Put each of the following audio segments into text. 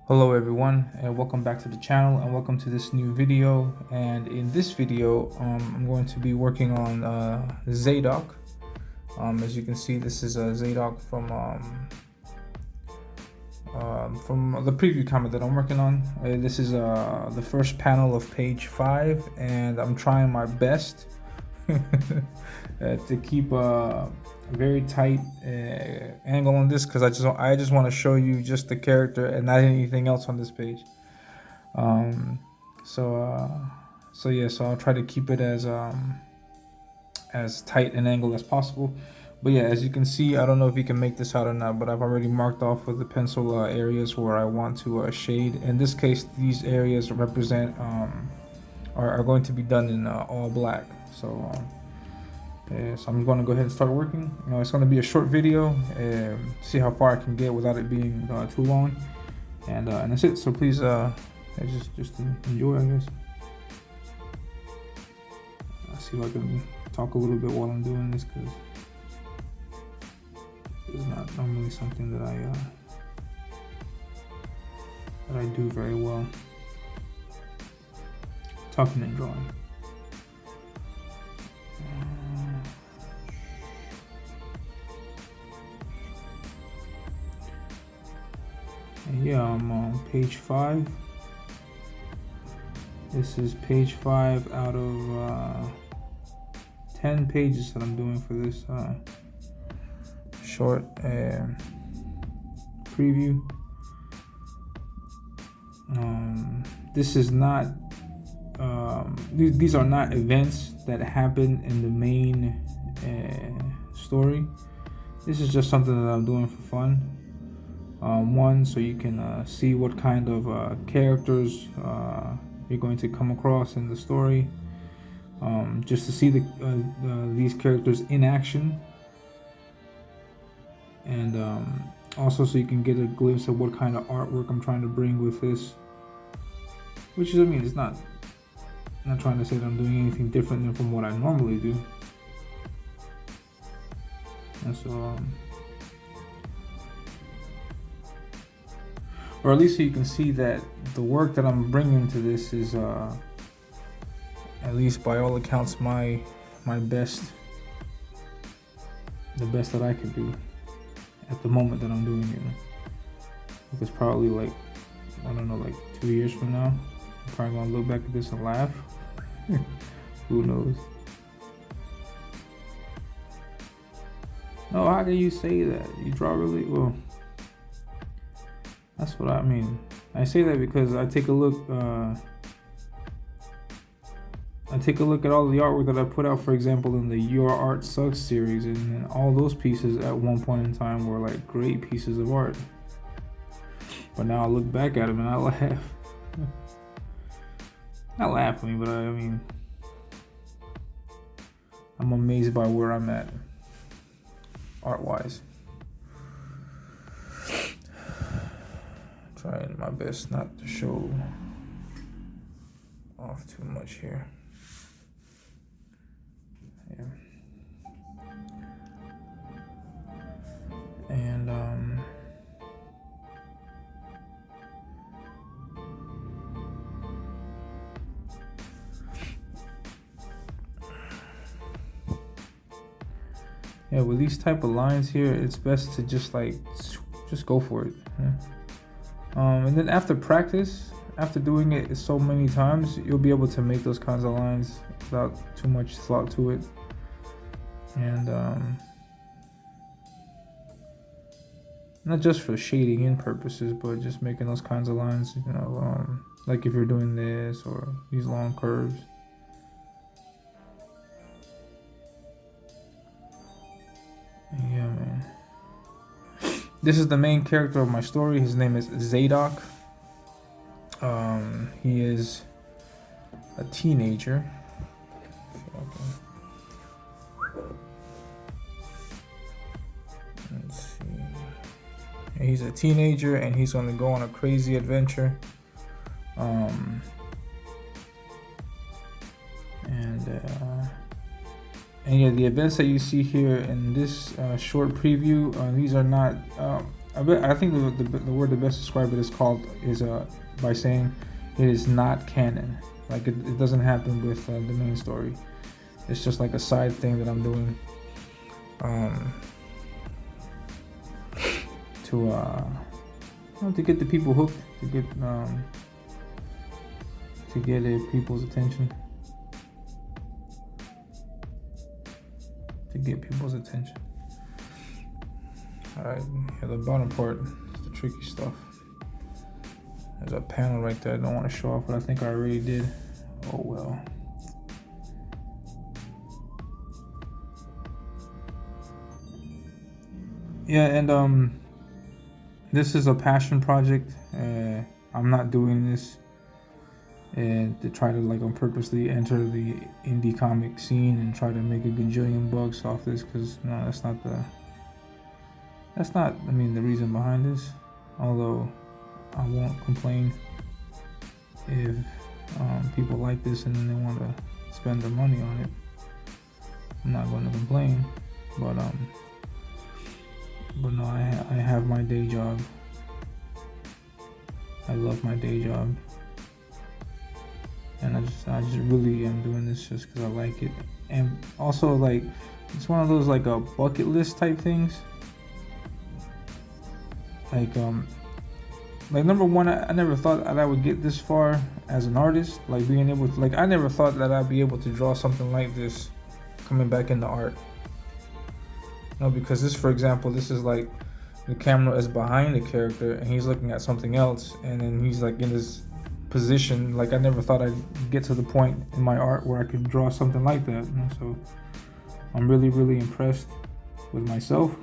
Hello everyone, and welcome back to the channel, and welcome to this new video. And in this video I'm going to be working on Zadok. As you can see, this is Zadok from the preview comic that I'm working on. This is the first panel of page 5, and I'm trying my best to keep a very tight angle on this, because I just want to show you just the character and not anything else on this page. So I'll try to keep it as tight an angle as possible. But yeah, as you can see, I don't know if you can make this out or not, but I've already marked off with the pencil areas where I want to shade. In this case, these areas represent are going to be done in all black. So I'm going to go ahead and start working. It's going to be a short video, see how far I can get without it being too long, and that's it. So please, just enjoy, I guess. I'll see if I can talk a little bit while I'm doing this, because it's not normally something that I do very well. Talking and drawing. And yeah, I'm on page 5. This is page 5 out of 10 pages that I'm doing for this short preview. This is not these are not events that happen in the main story. This is just something that I'm doing for fun. One, so you can see what kind of characters you're going to come across in the story, just to see these characters in action, and also so you can get a glimpse of what kind of artwork I'm trying to bring with this, which is, I mean, it's not trying to say that I'm doing anything different than from what I normally do. And so or at least so you can see that the work that I'm bringing to this is at least by all accounts my best, the best that I could do at the moment that I'm doing it. Because probably, like, I don't know, like 2 years from now, I'm probably gonna look back at this and laugh. Who knows? No, how can you say that? You draw really well. That's what I mean. I say that because I take a look at all the artwork that I put out, for example, in the Your Art Sucks series, and all those pieces at one point in time were like great pieces of art. But now I look back at them and I laugh. Not laugh, but I mean, I'm amazed by where I'm at art-wise. Trying my best not to show off too much here. Yeah. And yeah, with these type of lines here, it's best to just go for it. Yeah. And then after practice, after doing it so many times, you'll be able to make those kinds of lines without too much thought to it. And not just for shading in purposes, but just making those kinds of lines, like if you're doing this or these long curves. Yeah, man. This is the main character of my story. His name is Zadok. He is a teenager. Let's see. He's a teenager, and he's going to go on a crazy adventure. And yeah, the events that you see here in this short preview, these are not, I think the word to best describe it is by saying it is not canon. Like it doesn't happen with the main story. It's just like a side thing that I'm doing to get the people hooked, to get people's attention. To get people's attention. Alright, yeah, the bottom part is the tricky stuff. There's a panel right there I don't want to show off, but I think I already did. Oh well. Yeah, and this is a passion project. I'm not doing this and to try to like purposely enter the indie comic scene and try to make a gajillion bucks off this, because no, that's not the reason behind this. Although I won't complain if people like this and then they want to spend their money on it. I'm not going to complain, but no, I have my day job. I love my day job, and I just really am doing this just because I like it. And also, like, it's one of those like a bucket list type things. Like number one, I never thought that I would get this far as an artist. Like being able to, like, I never thought that I'd be able to draw something like this coming back into art. No, because this, for example, this is like the camera is behind the character and he's looking at something else, and then he's like in this position. Like I never thought I'd get to the point in my art where I could draw something like that. You know? So I'm really, really impressed with myself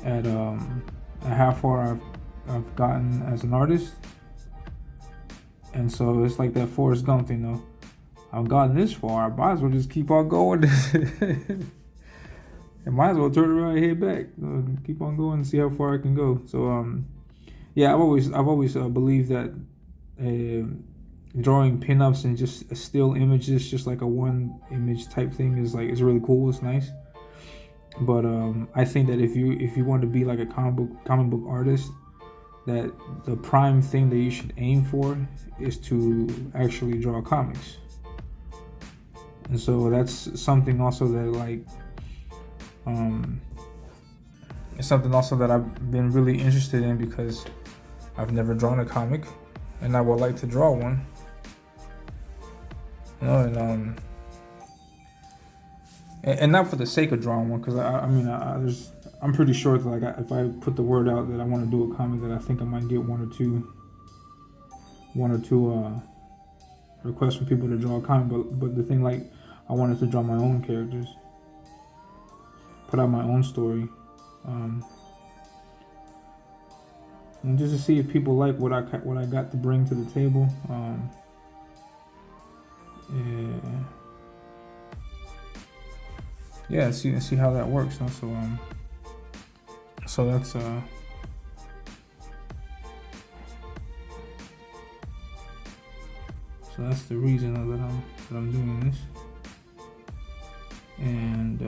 at how far I've gotten as an artist. And so it's like that Forrest Gump thing, though. I've gotten this far, I might as well just keep on going. I might as well turn around and head back. Keep on going and see how far I can go. So yeah, I've always believed that drawing pinups and just still images, just like a one image type thing, is really cool. It's nice. But I think that if you want to be like a comic book artist, that the prime thing that you should aim for is to actually draw comics. And so that's something also that like it's something also that I've been really interested in, because I've never drawn a comic and I would like to draw one. You know, and not for the sake of drawing one, because I'm pretty sure that like if I put the word out that I want to do a comic, that I think I might get one or two requests from people to draw a comic. But the thing, like, I wanted to draw my own characters, put out my own story, and just to see if people like what I got to bring to the table. Yeah, see how that works. No? So that's so that's the reason that I'm doing this. And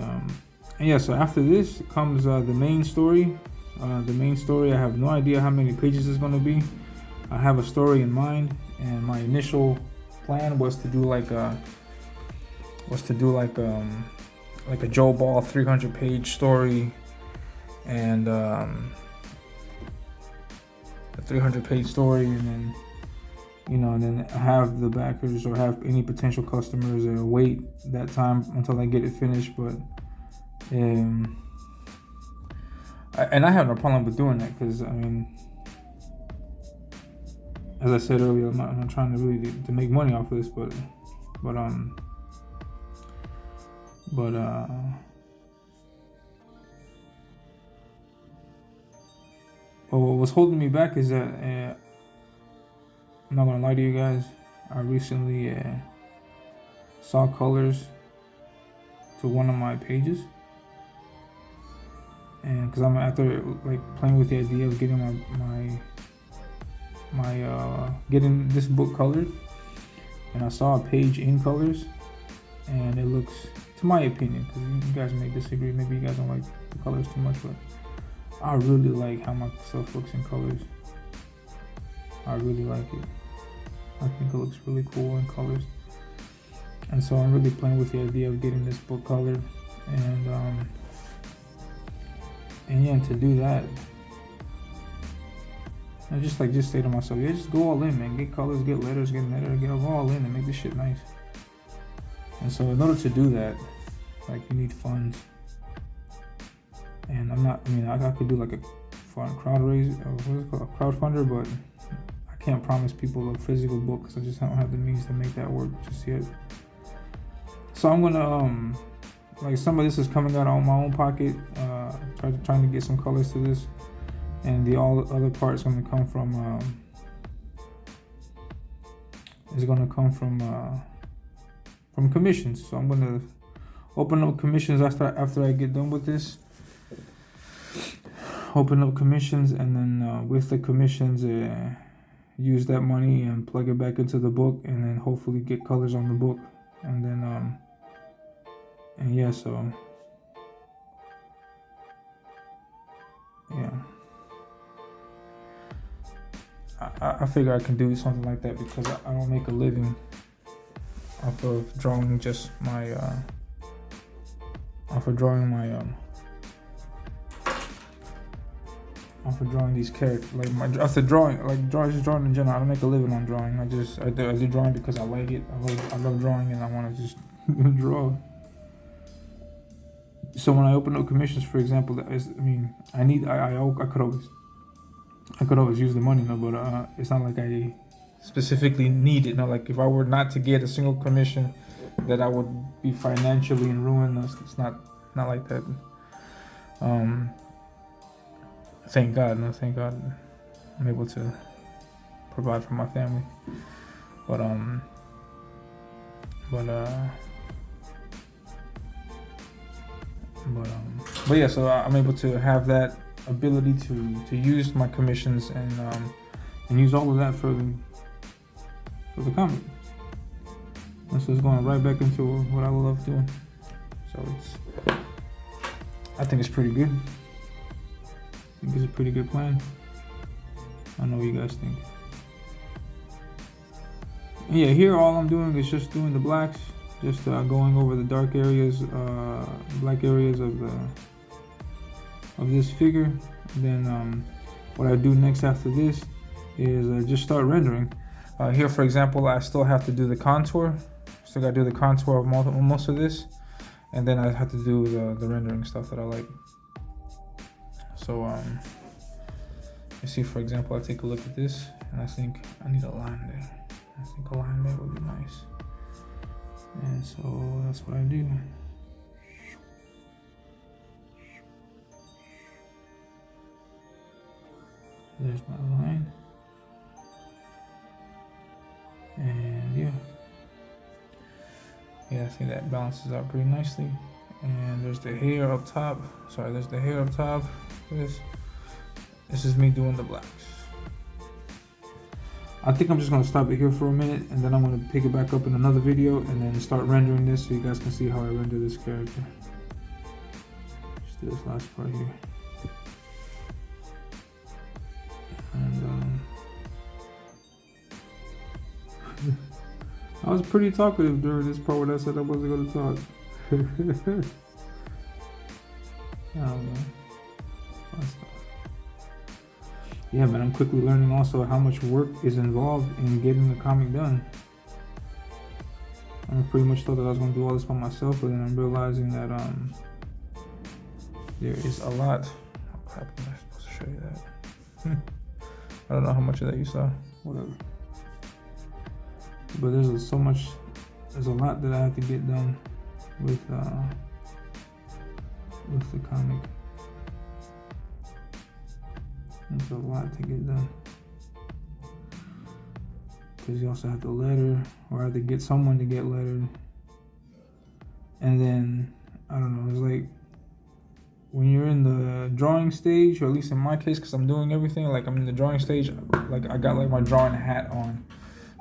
yeah, so after this comes the main story. The main story, I have no idea how many pages it's going to be. I have a story in mind, and my initial plan was to do like a Joe Ball 300-page story, and a 300-page story, and then and then have the backers or have any potential customers wait that time until I get it finished. But and I have no problem with doing that, because I mean, as I said earlier, I'm not trying to really to make money off of this, but what was holding me back is that I'm not gonna lie to you guys, I recently saw colors to one of my pages, and because I'm after like playing with the idea of getting my getting this book colored, and I saw a page in colors, and it looks, to my opinion, because you guys may disagree, maybe you guys don't like the colors too much, but I really like how my stuff looks in colors. I really like it. I think it looks really cool in colors. And so I'm really playing with the idea of getting this book colored. And yeah, to do that, I just say to myself, yeah, just go all in, man. Get colors, get letters, get all in and make this shit nice. And so in order to do that, like, you need funds. And I could do like a crowdfunder, but I can't promise people a physical book because I just don't have the means to make that work just yet. So I'm gonna like, some of this is coming out of my own pocket, trying to get some colors to this, and the all other parts gonna come from from commissions. So I'm gonna open up commissions after I get done with this. Open up commissions, and then with the commissions, use that money and plug it back into the book, and then hopefully get colors on the book, and then and yeah, so yeah, I figure I can do something like that because I don't make a living off of drawing just my off of drawing these characters, like after drawing in general. I don't make a living on drawing. I do drawing because I like it. I love drawing, and I want to just draw. So when I open up commissions, for example, I could always use the money, but it's not like I specifically need it. Like, if I were not to get a single commission, that I would be financially in ruin. It's not like that. Thank God, I'm able to provide for my family. But yeah, so I'm able to have that ability to use my commissions and use all of that for the comic. And so it's going right back into what I love doing. So I think it's pretty good. I think it's a pretty good plan. I don't know what you guys think. And yeah, here all I'm doing is just doing the blacks, just going over the dark areas, black areas of this figure. And then what I do next after this is just start rendering. Here, for example, I still have to do the contour. Still got to do the contour of most of this, and then I have to do the rendering stuff that I like. So you see, for example, I take a look at this, and I think I need a line there. I think a line there would be nice, and so that's what I do. There's my line, and yeah, I think that balances out pretty nicely. And there's the hair up top. There's the hair up top. This is me doing the blacks. I think I'm just gonna stop it here for a minute, and then I'm gonna pick it back up in another video, and then start rendering this so you guys can see how I render this character. Just do this last part here. And I was pretty talkative during this part when I said I wasn't gonna talk. I don't know. Fun stuff. Yeah, man, I'm quickly learning also how much work is involved in getting the comic done. I pretty much thought that I was gonna do all this by myself, but then I'm realizing that there is a lot. Oh crap, am I supposed to show you that? I don't know how much of that you saw. Whatever. But there's a lot that I have to get done with the comic. There's a lot to get done, because you also have to letter, or have to get someone to get lettered. And then I don't know, it's like when you're in the drawing stage, or at least in my case, because I'm doing everything, like I'm in the drawing stage, like I got like my drawing hat on.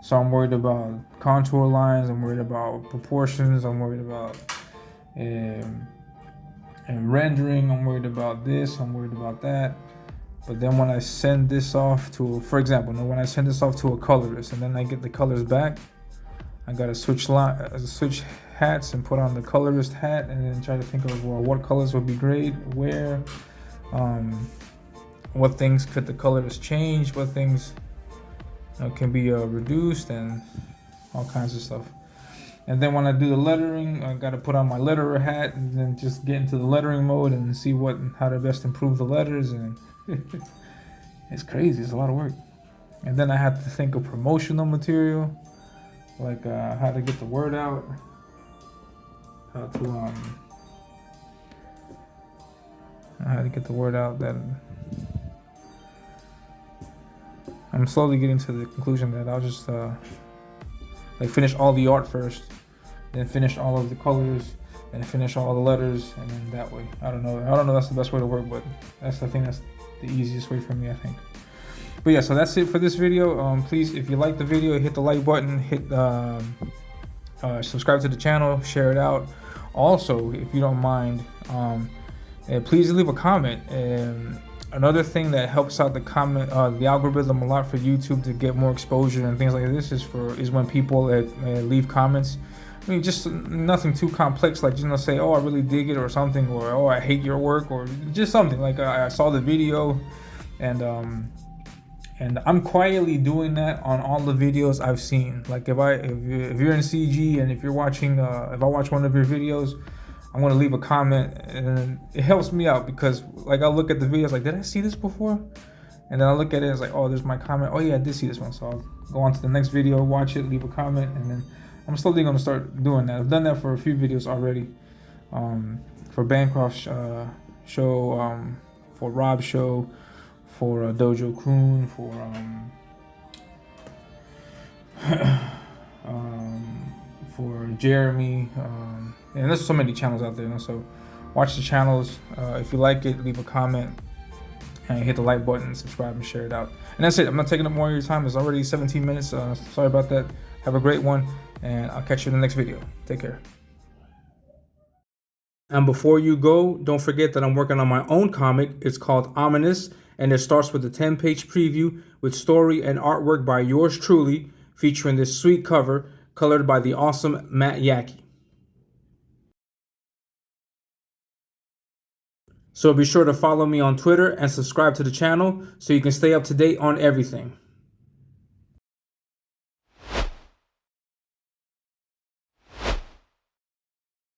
So I'm worried about contour lines, I'm worried about proportions, I'm worried about And rendering, I'm worried about this, I'm worried about that. But then when I send this off to, for example, when I send this off to a colorist and then I get the colors back, I gotta switch hats and put on the colorist hat and then try to think of, well, what colors would be great, where, what things could the colorist change, what things can be reduced, and all kinds of stuff. And then when I do the lettering, I gotta put on my letterer hat and then just get into the lettering mode and see how to best improve the letters. And it's crazy, it's a lot of work. And then I have to think of promotional material, like how to get the word out, how to get the word out. That I'm slowly getting to the conclusion that I'll just like finish all the art first, then finish all of the colors, and finish all the letters, and then that way. I don't know. That's the best way to work, but that's the thing. That's the easiest way for me, I think. But yeah, so that's it for this video. Please, if you like the video, hit the like button, hit subscribe to the channel, share it out. Also, if you don't mind, please leave a comment. Another thing that helps out the algorithm a lot for YouTube to get more exposure and things like this is when people leave comments. I mean, just nothing too complex, like, say, oh, I really dig it or something, or oh, I hate your work, or just something like I saw the video, and I'm quietly doing that on all the videos I've seen. Like if you're in CG and if you're watching, if I watch one of your videos, I'm gonna leave a comment, and it helps me out because like I'll look at the videos like, did I see this before? And then I'll look at it, it's like, oh, there's my comment. Oh yeah, I did see this one. So I'll go on to the next video, watch it, leave a comment, and then I'm slowly gonna start doing that. I've done that for a few videos already. For Bancroft show, for Rob's show, for Dojo Kun, for for Jeremy, and there's so many channels out there. So watch the channels. If you like it, leave a comment and hit the like button, subscribe, and share it out. And that's it. I'm not taking up more of your time. It's already 17 minutes. Sorry about that. Have a great one, and I'll catch you in the next video. Take care. And before you go, don't forget that I'm working on my own comic. It's called Ominous, and it starts with a 10-page preview with story and artwork by yours truly, featuring this sweet cover colored by the awesome Matt Yackey. So be sure to follow me on Twitter and subscribe to the channel so you can stay up to date on everything.